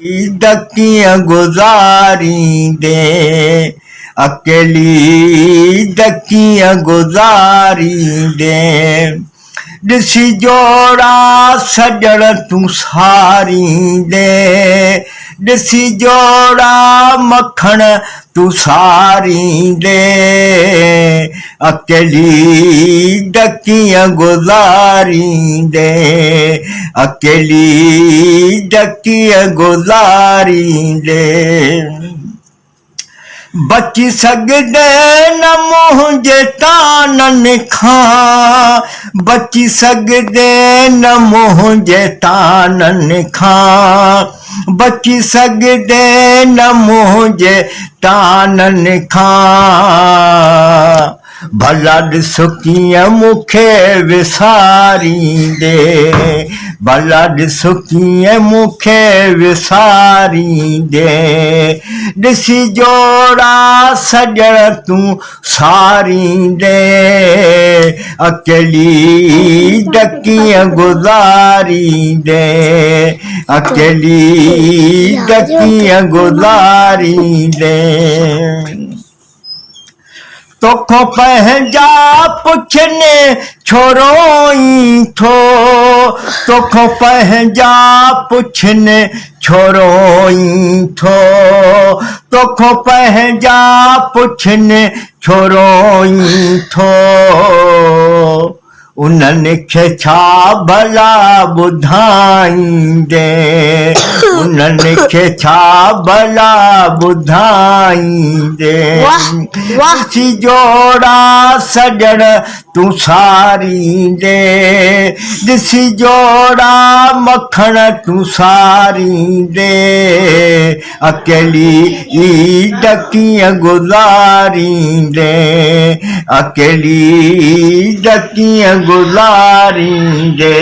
दकियां गुजारी दे अकेली दकियां गुजारी दे दिसी जोड़ा सजण तू सारी दे दिसी जोड़ा मखण तू सारी दे अकेली दकियां गुजारी दे अकेली दकियां गुजारी दे बची सगदे न मुंहिंजे तानन खां बची सगदे न मुंहिंजे तानन खां बची सगदे न मुंहिंजे तानन खां भला ॾिसो कीअं मूंखे विसारींदे भला ॾिसो कीअं मूंखे विसारींदे ॾिसी जोड़ा सजण तूं सारींदे अकेली दकियां गुजारींदे अकेली दकियां गुजारींदे तोखो पंहिंजा पुछने छोरोई थो तोखो पंहिंजा पुछने छोरोई थो तोखो पंहिंजा पुछने छोरोई थो उन्हनि खे छा भला ॿुधाईंदे उन्हनि खे छा भला ॿुधाईंदे ॾिसी जोड़ा सजण तूं सारींदे ॾिसी जोड़ा मखण तूं सारींदे अकेली दकियां गुजारींदे अकेली दकियां गुजारींदे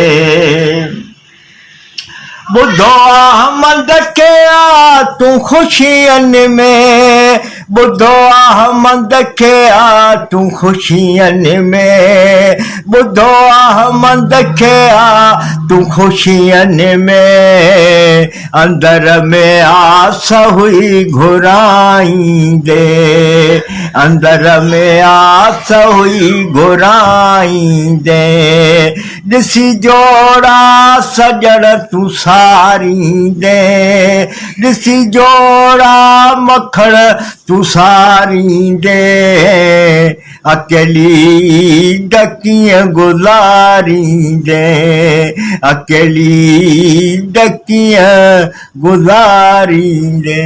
ॿुधो अहमद खे आ तूं ख़ुशियनि में ॿुधो अहमद खे आ तूं ख़ुशियनि में ॿुधो अहमद खे आ तूं ख़ुशियनि में अंदर में आस हुई घुराईंदे अंदर में आस हुई घुराईंदे ॾिसी जोड़ा सजण तूं सारींदे ॾिसी जोड़ा मखण तूं सारींदे अकेली दकियां गुजारींदे अकेली दकियां गुजारींदे।